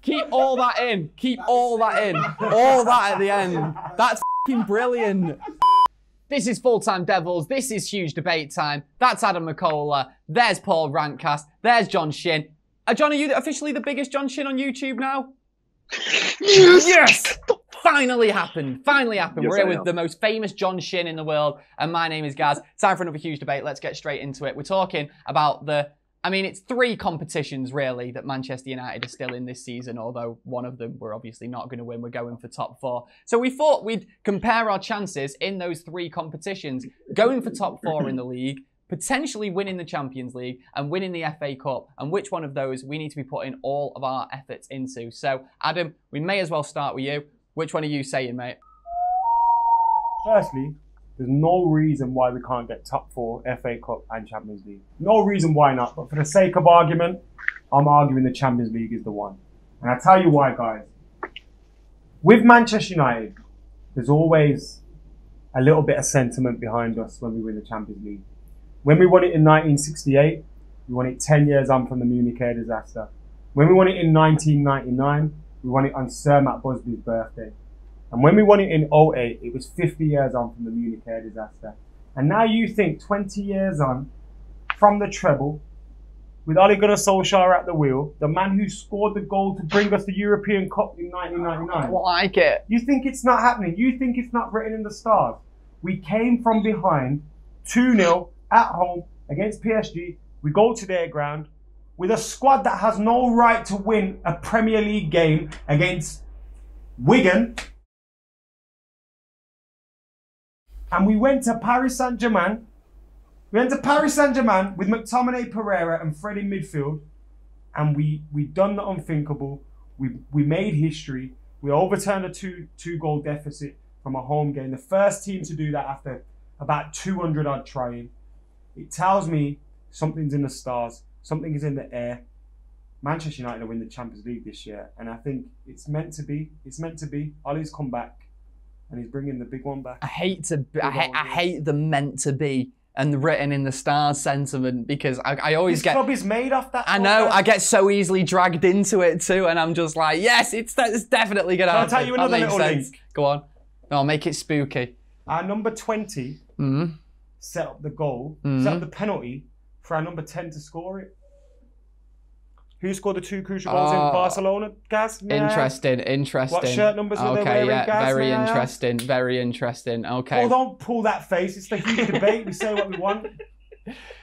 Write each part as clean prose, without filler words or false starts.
Keep all that in. Keep all that in. All that at the end. That's fucking brilliant. This is Full Time Devils. This is Huge Debate Time. That's Adam Mckola. There's Paul Rantcast. There's John Shin. John, are you officially the biggest John Shin on YouTube now? Yes! Yes! Finally happened. Finally happened. Yes, We're here with the most famous John Shin in the world. And my name is Gaz. Time for another huge debate. Let's get straight into it. We're talking about it's 3 competitions, really, that Manchester United are still in this season, although one of them we're obviously not going to win. We're going for top 4. So we thought we'd compare our chances in those 3 competitions, going for top 4 in the league, potentially winning the Champions League and winning the FA Cup, and which one of those we need to be putting all of our efforts into. So, Adam, we may as well start with you. Which one are you saying, mate? Firstly, there's no reason why we can't get top 4 FA Cup and Champions League. No reason why not. But for the sake of argument, I'm arguing the Champions League is the one. And I tell you why, guys. With Manchester United, there's always a little bit of sentiment behind us when we win the Champions League. When we won it in 1968, we won it 10 years on from the Munich air disaster. When we won it in 1999, we won it on Sir Matt Busby's birthday. And when we won it in 2008, it was 50 years on from the Munich air disaster. And now you think 20 years on from the treble, with Ole Gunnar Solskjaer at the wheel, the man who scored the goal to bring us the European Cup in 1999. I like it. You think it's not happening. You think it's not written in the stars. We came from behind 2-0 at home against PSG. We go to their ground with a squad that has no right to win a Premier League game against Wigan. And we went to Paris Saint-Germain. We went to Paris Saint-Germain with McTominay, Pereira and Fred in midfield. And we done the unthinkable. We made history. We overturned a two-goal deficit from a home game. The first team to do that after about 200 odd trying. It tells me something's in the stars. Something is in the air. Manchester United will win the Champions League this year. And I think it's meant to be. It's meant to be. Ollie's come back. And he's bringing the big one back. I hate the meant to be and the written in the stars sentiment, because I always this club is made off that. I know. I get so easily dragged into it too, and I'm just like, yes, it's definitely gonna happen. I'll tell you another little link. Go on. No, make it spooky. Our number 20 set up the goal, set up the penalty for our number 10 to score it. Who scored the 2 crucial goals in Barcelona, Gaz? Interesting. What shirt numbers were they wearing, Gaz? Very interesting. Very interesting. Okay. Oh, don't pull that face. It's the huge debate. We say what we want.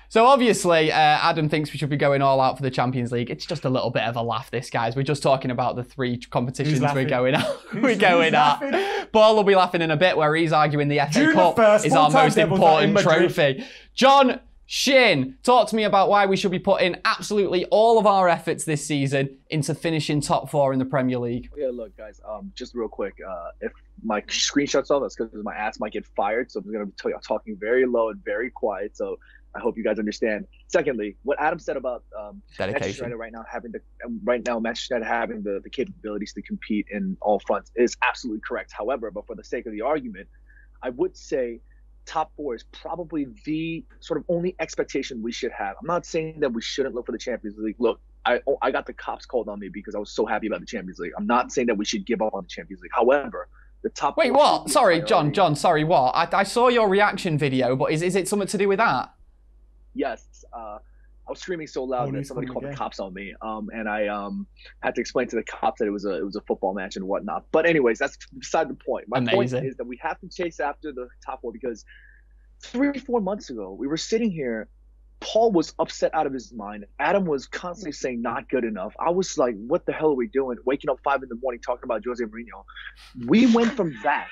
So obviously, Adam thinks we should be going all out for the Champions League. It's just a little bit of a laugh, this, guys. We're just talking about the 3 competitions we're going at. We're going at. Paul will be laughing in a bit, where he's arguing the FA Cup is our most important trophy. John Shin, talk to me about why we should be putting absolutely all of our efforts this season into finishing top 4 in the Premier League. Yeah, look, guys, just real quick, if my screen shuts off, that's because my ass might get fired, so I'm going to be talking very low and very quiet, so I hope you guys understand. Secondly, what Adam said about Manchester United right now having the capabilities to compete in all fronts is absolutely correct. However, but for the sake of the argument, I would say top 4 is probably the sort of only expectation we should have. I'm not saying that we shouldn't look for the Champions League. Look, I got the cops called on me because I was so happy about the Champions League. I'm not saying that we should give up on the Champions League. However, the top. Wait, what? Sorry, John. Sorry, what? I saw your reaction video, but is it something to do with that? Yes. I was screaming so loud that somebody called the cops on me, and I had to explain to the cops that it was a football match and whatnot. But anyways, that's beside the point. My point is that we have to chase after the top 4, because 3-4 months ago we were sitting here. Paul was upset out of his mind. Adam was constantly saying not good enough. I was like, what the hell are we doing? Waking up 5 in the morning talking about Jose Mourinho. We went from that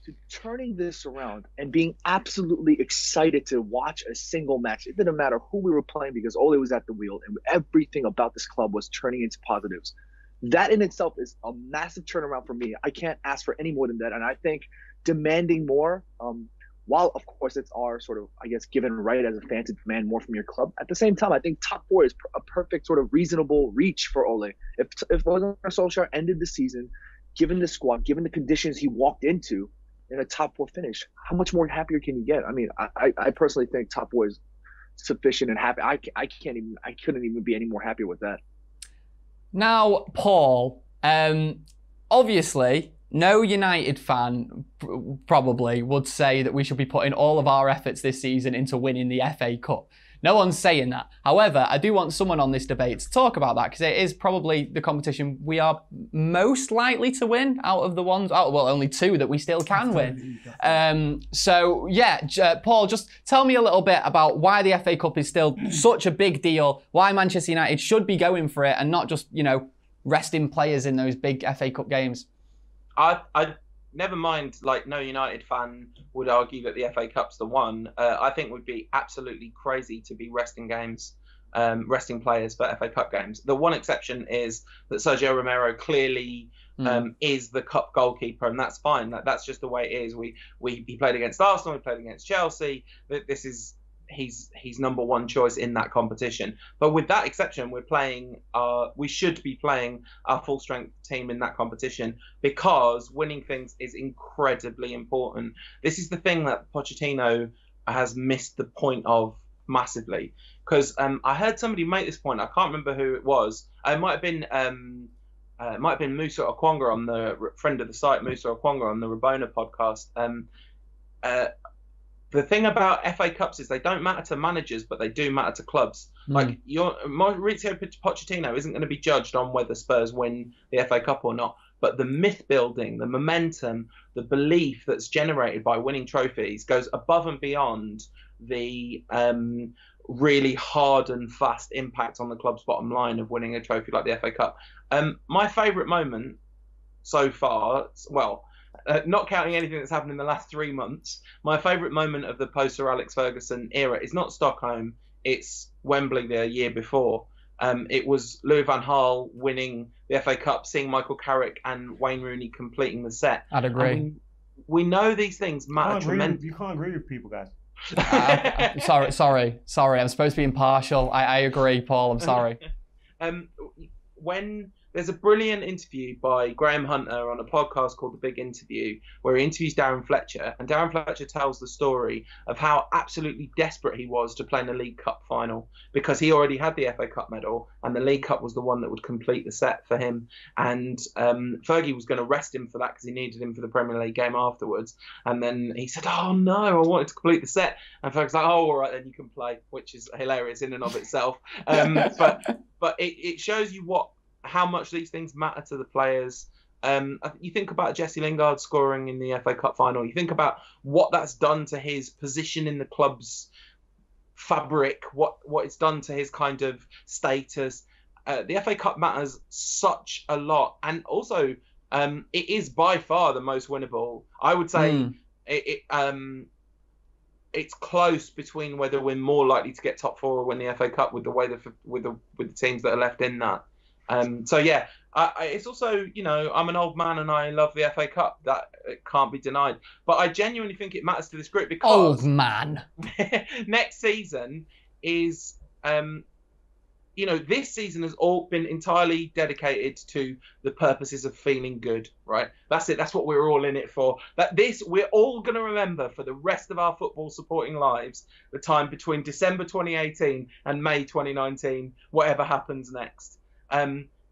to turning this around and being absolutely excited to watch a single match. It didn't matter who we were playing, because Ole was at the wheel and everything about this club was turning into positives. That in itself is a massive turnaround for me. I can't ask for any more than that. And I think demanding more, while of course it's our sort of, I guess, given right as a fan to demand more from your club, at the same time, I think top 4 is a perfect sort of reasonable reach for Ole. If Ole Solskjaer ended the season, given the squad, given the conditions he walked into, in a top 4 finish, how much more happier can you get? I mean, I personally think top 4 is sufficient and happy. I couldn't even be any more happier with that. Now, Paul, obviously, no United fan probably would say that we should be putting all of our efforts this season into winning the FA Cup. No one's saying that. However, I do want someone on this debate to talk about that because it is probably the competition we are most likely to win out of the ones, only two that we still can win. So, yeah, Paul, just tell me a little bit about why the FA Cup is still such a big deal, why Manchester United should be going for it and not just, resting players in those big FA Cup games. I never mind, no United fan would argue that the FA Cup's the one. I think it would be absolutely crazy to be resting players for FA Cup games. The one exception is that Sergio Romero clearly is the cup goalkeeper, and that's fine. That's just the way it is. He played against Arsenal, he played against Chelsea. He's number one choice in that competition. But with that exception, we should be playing our full strength team in that competition because winning things is incredibly important. This is the thing that Pochettino has missed the point of massively. Because I heard somebody make this point. I can't remember who it was. It might have been Musa Okwonga on the friend of the site, Musa Okwonga on the Rabona podcast. The thing about FA Cups is they don't matter to managers, but they do matter to clubs. Mauricio Pochettino isn't going to be judged on whether Spurs win the FA Cup or not, but the myth building, the momentum, the belief that's generated by winning trophies goes above and beyond the really hard and fast impact on the club's bottom line of winning a trophy like the FA Cup. My favourite moment so far, not counting anything that's happened in the last 3 months, my favourite moment of the post-Sir Alex Ferguson era is not Stockholm, it's Wembley the year before. It was Louis van Gaal winning the FA Cup, seeing Michael Carrick and Wayne Rooney completing the set. I'd agree. We know these things matter tremendously. You can't agree with people, guys. Sorry. I'm supposed to be impartial. I agree, Paul. I'm sorry. When there's a brilliant interview by Graham Hunter on a podcast called The Big Interview, where he interviews Darren Fletcher, and Darren Fletcher tells the story of how absolutely desperate he was to play in the League Cup final because he already had the FA Cup medal, and the League Cup was the one that would complete the set for him. And Fergie was going to rest him for that because he needed him for the Premier League game afterwards. And then he said, "Oh no, I wanted to complete the set." And Fergie's like, "Oh, all right, then you can play," which is hilarious in and of itself. But it shows you how much these things matter to the players. You think about Jesse Lingard scoring in the FA Cup final. You think about what that's done to his position in the club's fabric, what it's done to his kind of status. The FA Cup matters such a lot. And also, it is by far the most winnable. I would say it's close between whether we're more likely to get top four or win the FA Cup with the teams that are left in that. It's also, I'm an old man and I love the FA Cup. That it can't be denied. But I genuinely think it matters to this group because old man. Next season is, this season has all been entirely dedicated to the purposes of feeling good, right? That's it. That's what we're all in it for. We're all going to remember for the rest of our football supporting lives, the time between December 2018 and May 2019, whatever happens next.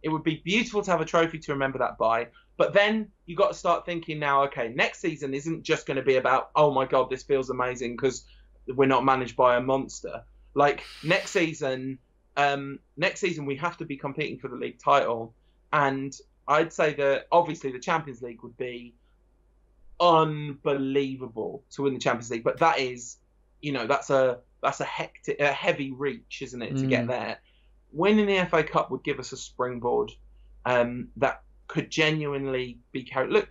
It would be beautiful to have a trophy to remember that by, but then you got to start thinking now, okay, next season isn't just going to be about, oh my God, this feels amazing because we're not managed by a monster. Like next season we have to be competing for the league title. And I'd say that obviously the Champions League would be unbelievable to win the Champions League, but that is, that's a heavy reach, isn't it, to get there. Winning the FA Cup would give us a springboard that could genuinely be carried. Look,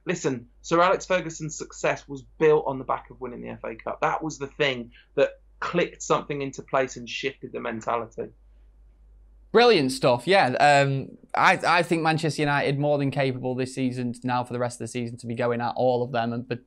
listen, Sir Alex Ferguson's success was built on the back of winning the FA Cup. That was the thing that clicked something into place and shifted the mentality. Brilliant stuff, yeah. I think Manchester United more than capable this season now for the rest of the season to be going at all of them. But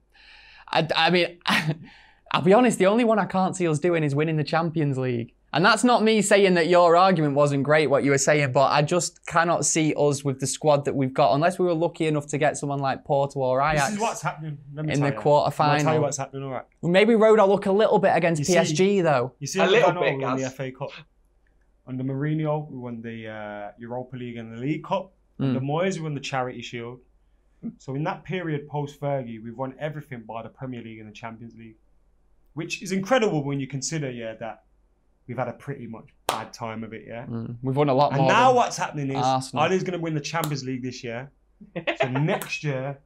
I'll be honest, the only one I can't see us doing is winning the Champions League. And that's not me saying that your argument wasn't great, what you were saying, but I just cannot see us with the squad that we've got, unless we were lucky enough to get someone like Porto or Ajax. This is what's happening. In the quarter-final. I'll tell you what's happening, all right. Maybe rode our luck a little bit against PSG, though. You see a little bit, in the FA Cup. Under Mourinho, we won the Europa League and the League Cup. Under Moyes, we won the Charity Shield. So in that period post-Fergie, we've won everything by the Premier League and the Champions League, which is incredible when you consider, that we've had a pretty much bad time of it, We've won a lot more. And now what's happening is Arsenal. Ali's going to win the Champions League this year. So next year,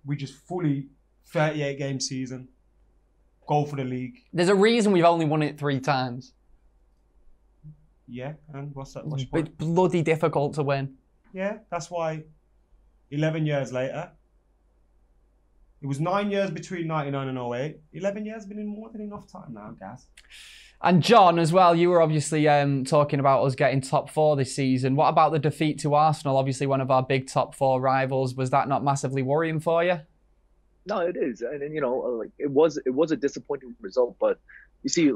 we just fully 38-game season, go for the league. There's a reason we've only won it 3 times. Yeah, and what's that? It's bloody difficult to win. Yeah, that's why 11 years later, it was 9 years between 99 and 08. 11 years been in more than enough time now, Gaz. And John, as well, you were obviously talking about us getting top 4 this season. What about the defeat to Arsenal? Obviously one of our big top 4 rivals. Was that not massively worrying for you? No, it is, and like it was a disappointing result. But you see,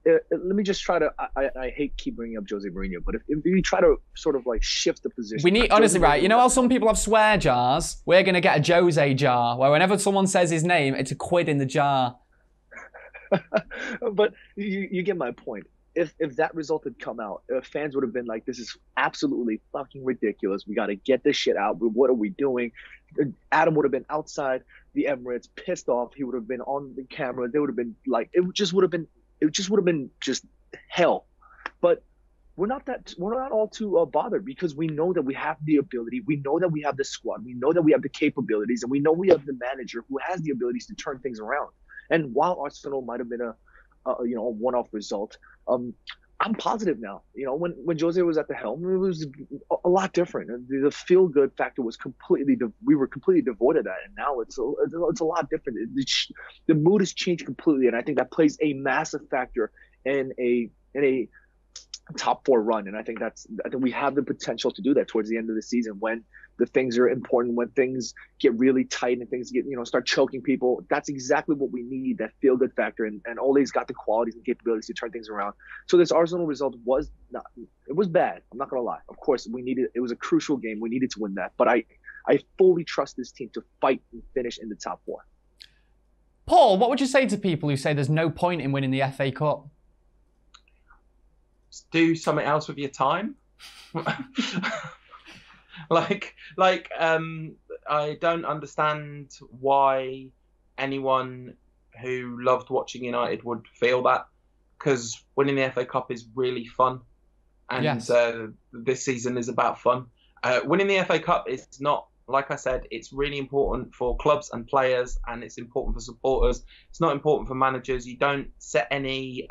let me just try to. I hate keep bringing up Jose Mourinho, but if you try to sort of like shift the position, we need honestly, right? You know how some people have swear jars? We're gonna get a Jose jar, where whenever someone says his name, it's £1 in the jar. But you get my point. If that result had come out, fans would have been like, this is absolutely fucking ridiculous. We got to get this shit out. What are we doing? Adam would have been outside the Emirates, pissed off. He would have been on the camera. They would have been like, it just would have been just hell. But we're not all too bothered, because we know that we have the ability. We know that we have the squad. We know that we have the capabilities, and we know we have the manager who has the abilities to turn things around. And while Arsenal might have been a one-off result, I'm positive now. When Jose was at the helm, it was a lot different. The feel-good factor was we were completely devoid of that, and now it's a lot different. The mood has changed completely, and I think that plays a massive factor in a top 4 run. And I think we have the potential to do that towards the end of the season, when the things are important, when things get really tight and things get, start choking people. That's exactly what we need, that feel good factor. And Ole's got the qualities and capabilities to turn things around. So this Arsenal result was bad. I'm not going to lie. Of course, it was a crucial game. We needed to win that. But I fully trust this team to fight and finish in the top 4. Paul, what would you say to people who say there's no point in winning the FA Cup? Do something else with your time. I don't understand why anyone who loved watching United would feel that, because winning the FA Cup is really fun, and yes. This season is about fun. Winning the FA Cup is not, like I said, it's really important for clubs and players, and it's important for supporters. It's not important for managers. You don't set any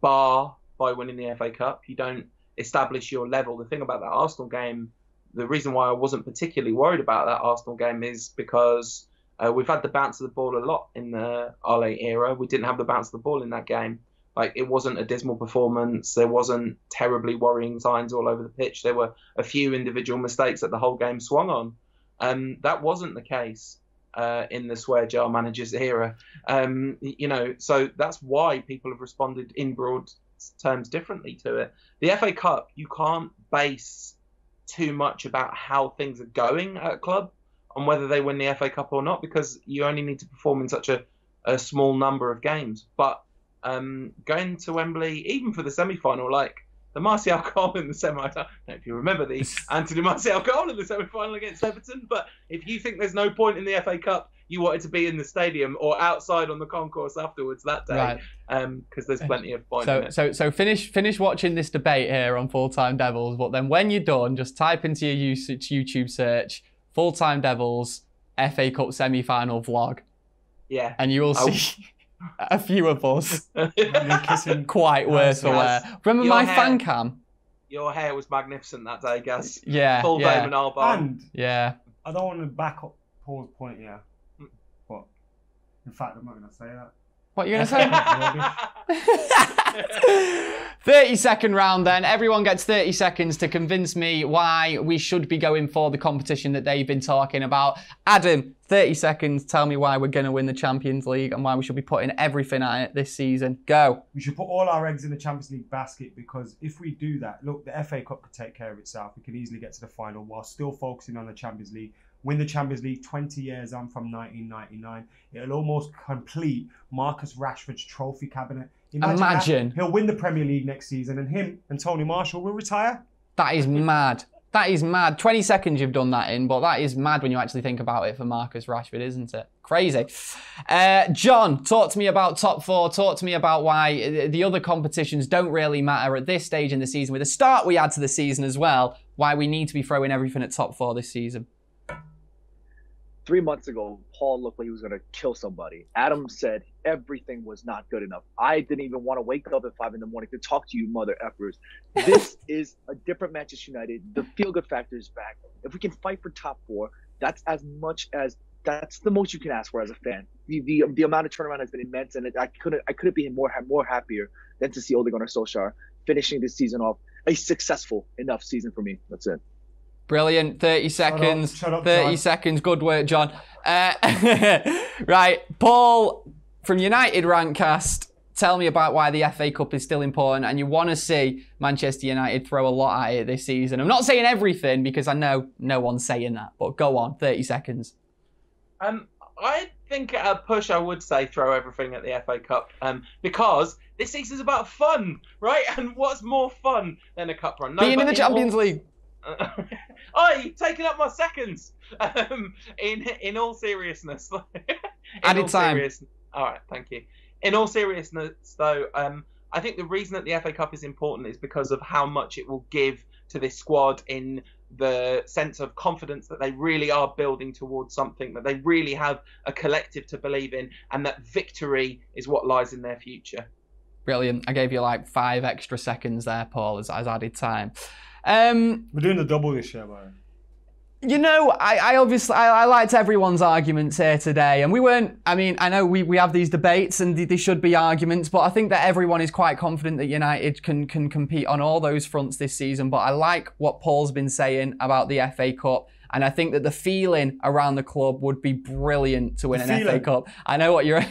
bar by winning the FA Cup. You don't establish your level. The thing about that Arsenal game, the reason why I wasn't particularly worried about that Arsenal game is because we've had the bounce of the ball a lot in the Ole era. We didn't have the bounce of the ball in that game. Like, it wasn't a dismal performance. There wasn't terribly worrying signs all over the pitch. There were a few individual mistakes that the whole game swung on. That wasn't the case in the swear jar managers era. So that's why people have responded in broad terms differently to it. The FA Cup, you can't base too much about how things are going at a club on whether they win the FA Cup or not, because you only need to perform in such a small number of games. But going to Wembley, even for the semi-final, like the Martial goal in the semi, I don't know if you remember the Anthony Martial goal in the semi-final against Everton, but if you think there's no point in the FA Cup, you wanted to be in the stadium or outside on the concourse afterwards that day, because there's plenty of point in it. So finish watching this debate here on Full Time Devils, but then when you're done, just type into your YouTube search Full Time Devils FA Cup semi-final vlog. Yeah. And you will see a few of us kissing quite worse for wear. Remember my fan cam? Your hair was magnificent that day, Gaz. Yeah. Full Damon Albarn. And yeah. I don't want to back up Paul's point here. But in fact, I'm not going to say that. What are you going to say? 30-second round then. Everyone gets 30 seconds to convince me why we should be going for the competition that they've been talking about. Adam, 30 seconds. Tell me why we're going to win the Champions League and why we should be putting everything at it this season. Go. We should put all our eggs in the Champions League basket, because if we do that, look, the FA Cup could take care of itself. We could easily get to the final while still focusing on the Champions League. Win the Champions League 20 years on from 1999. It'll almost complete Marcus Rashford's trophy cabinet. Imagine. He'll win the Premier League next season, and him and Tony Marshall will retire. That is mad. That is mad. 20 seconds you've done that in, but that is mad when you actually think about it for Marcus Rashford, isn't it? Crazy. John, talk to me about top four. Talk to me about why the other competitions don't really matter at this stage in the season. With the start we had to the season as well, why we need to be throwing everything at top four this season. 3 months ago, Paul looked like he was going to kill somebody. Adam said everything was not good enough. I didn't even want to wake up at 5 in the morning to talk to you mother effers. This is a different Manchester United. The feel-good factor is back. If we can fight for top four, that's the most you can ask for as a fan. The amount of turnaround has been immense, and I couldn't be more happier than to see Ole Gunnar Solskjaer finishing this season off a successful enough season for me. That's it. Brilliant. 30 seconds. Shut up, 30 John. seconds. Good work, John. Right. Paul from United Rantcast, tell me about why the FA Cup is still important and you want to see Manchester United throw a lot at it this season. I'm not saying everything because I know no one's saying that, but go on. 30 seconds. I think at a push I would say throw everything at the FA Cup because this season's about fun, right? And what's more fun than a cup run? Being in the Champions League. Oh, you've taken up my seconds. In all seriousness, Added time. All right, thank you. In all seriousness, though, I think the reason that the FA Cup is important is because of how much it will give to this squad in the sense of confidence that they really are building towards something, that they really have a collective to believe in, and that victory is what lies in their future. Brilliant. I gave you like 5 extra seconds there, Paul, as added time. We're doing the double this year, man. You know, I liked everyone's arguments here today, and we weren't. I mean, I know we have these debates, and they should be arguments, but I think that everyone is quite confident that United can compete on all those fronts this season. But I like what Paul's been saying about the FA Cup. And I think that the feeling around the club would be brilliant to win an FA Cup. I know what you're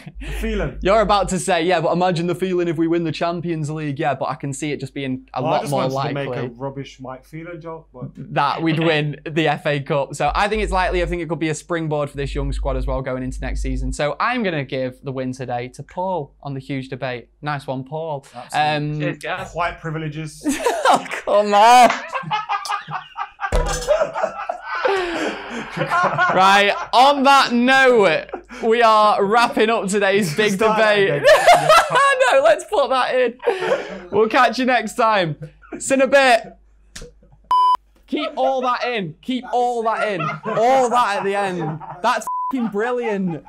about to say. Yeah, but imagine the feeling if we win the Champions League. Yeah, but I can see it just being a lot more likely. To make a rubbish Mike Phelan joke, but that we'd win the FA Cup. So I think it's likely. I think it could be a springboard for this young squad as well going into next season. So I'm going to give the win today to Paul on the huge debate. Nice one, Paul. Cheers, guys. White privileges. Oh, come on. Right, on that note, we are wrapping up today's big debate. No, let's put that in. We'll catch you next time. See in a bit. Keep all that in. Keep all that in. All that at the end. That's f***ing brilliant.